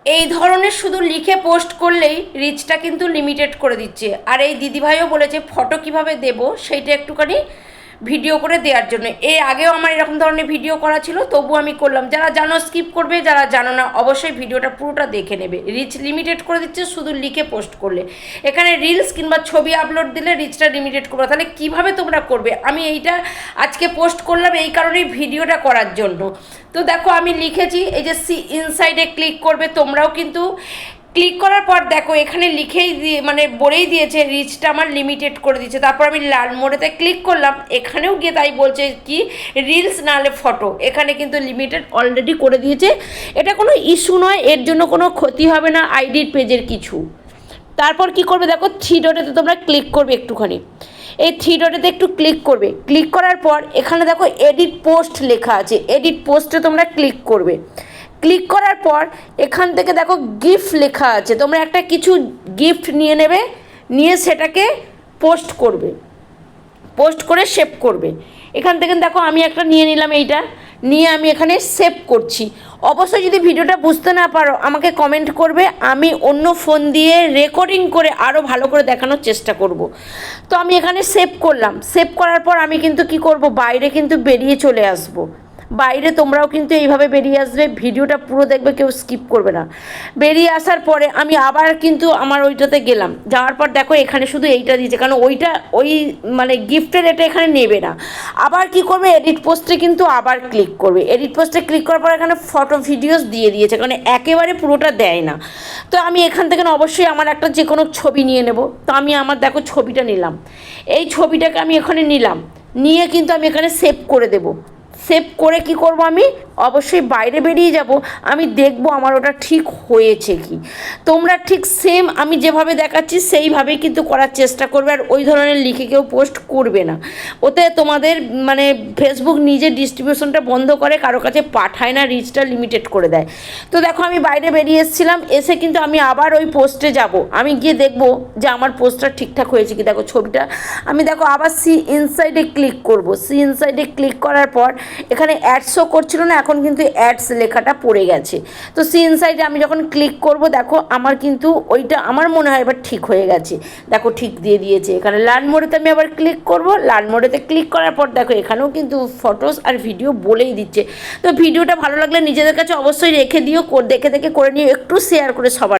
এই ধরনের শুধু লিখে পোস্ট করলেই রিচটা কিন্তু লিমিটেড করে দিচ্ছে। আর এই দিদিভাইও বলেছে ফটো কিভাবে দেব সেইটা একটুখানি ভিডিও করে দেওয়ার জন্য। এর আগেও আমার এরকম ধরনের ভিডিও করা ছিল, তবু আমি করলাম। যারা জানো স্কিপ করবে, যারা জানো না অবশ্যই ভিডিওটা পুরোটা দেখে নেবে। রিচ লিমিটেড করে দিচ্ছে শুধু লিখে পোস্ট করলে। এখানে রিলস কিংবা ছবি আপলোড দিলে রিচটা লিমিটেড করবে। তাহলে কিভাবে তোমরা করবে, আমি এইটা আজকে পোস্ট করলাম এই কারণেই, ভিডিওটা করার জন্য। তো দেখো আমি লিখেছি, এই যে সি ইনসাইডে ক্লিক করবে, তোমরাও কিন্তু ক্লিক করার পর দেখো এখানে লিখেই দিয়ে মানে বলেই দিয়েছে রিচটা আমার লিমিটেড করে দিয়েছে। তারপর আমি লাল মোড়েতে ক্লিক করলাম, এখানেও গিয়ে তাই বলছে কি রিলস নাহলে ফটো, এখানে কিন্তু লিমিটেড অলরেডি করে দিয়েছে। এটা কোনো ইস্যু নয়, এর জন্য কোনো ক্ষতি হবে না আইডির পেজের কিছু। তারপর কি করবে দেখো, থ্রি ডটেতে তোমরা ক্লিক করবে একটুখানি, এই থ্রি ডটেতে একটু ক্লিক করবে। ক্লিক করার পর এখানে দেখো এডিট পোস্ট লেখা আছে, এডিট পোস্টে তোমরা ক্লিক করবে। ক্লিক করার পর এখান থেকে দেখো গিফট লেখা আছে, তোমরা একটা কিছু গিফট নিয়ে নেবে, নিয়ে সেটাকে পোস্ট করবে, পোস্ট করে সেভ করবে। এখান থেকে দেখো আমি একটা নিয়ে নিলাম, এইটা নিয়ে আমি এখানে সেভ করছি। অবশ্যই যদি ভিডিওটা বুঝতে না পারো আমাকে কমেন্ট করবে, আমি অন্য ফোন দিয়ে রেকর্ডিং করে আরও ভালো করে দেখানোর চেষ্টা করব। তো আমি এখানে সেভ করলাম। সেভ করার পর আমি কিন্তু কি করব, বাইরে কিন্তু বেরিয়ে চলে আসব। বাইরে তোমরাও কিন্তু এইভাবে বেরিয়ে আসবে, ভিডিওটা পুরো দেখবে, কেউ স্কিপ করবে না। বেরিয়ে আসার পরে আমি আবার কিন্তু আমার ওইটাতে গেলাম, যাওয়ার পর দেখো এখানে শুধু এইটা দিয়েছে, কারণ ওইটা ওই মানে গিফটের এটা এখানে নেবে না। আবার কি করবে, এডিট পোস্টে কিন্তু আবার ক্লিক করবে। এডিট পোস্টে ক্লিক করার পর এখানে ফটো ভিডিওস দিয়ে দিয়েছে, কারণ একেবারে পুরোটা দেয় না। তো আমি এখান থেকে অবশ্যই আমার একটা যে কোনো ছবি নিয়ে নেব। তো আমি আমার দেখো ছবিটা নিলাম, এই ছবিটাকে আমি এখানে নিলাম, নিয়ে কিন্তু আমি এখানে সেভ করে দেবো। সেভ করে কি করব, আমি অবশ্যই বাইরে বেরিয়ে যাব, আমি দেখব আমার ওটা ঠিক হয়েছে কি। তোমরা ঠিক সেম আমি যেভাবে দেখাচ্ছি সেইভাবেই কিন্তু করার চেষ্টা করবে, আর ওই ধরনের লিখে কেউ পোস্ট করবে না। ওতে তোমাদের মানে ফেসবুক নিজে ডিস্ট্রিবিউশনটা বন্ধ করে, কারো কাছে পাঠায় না, রিচটা লিমিটেড করে দেয়। তো দেখো আমি বাইরে বেরিয়ে এসেছিলাম, এসে কিন্তু আমি আবার ওই পোস্টে যাব, আমি গিয়ে দেখব যে আমার পোস্টটা ঠিকঠাক হয়েছে কি। দেখো ছবিটা আমি দেখো আবার সি ইনসাইডে ক্লিক করব। সি ইনসাইডে ক্লিক করার পর এখানে অ্যাডস শো করছিল না, এখন কিন্তু অ্যাডস লেখাটা পড়ে গেছে। তো সি ইনসাইডে আমি যখন ক্লিক করব দেখো আমার কিন্তু ওইটা আমার মনে হয় এবার ঠিক হয়ে গেছে। দেখো ঠিক দিয়ে দিয়েছে। এখানে লার্ন মোডেতে আমি আবার ক্লিক করব, লার্ন মোডেতে ক্লিক করার পর দেখো এখানেও কিন্তু ফটোস আর ভিডিও বলেই দিচ্ছে। তো ভিডিওটা ভালো লাগলে নিজেদের কাছে অবশ্যই রেখে দিও, দেখে দেখে করে নিও, একটু শেয়ার করে সবার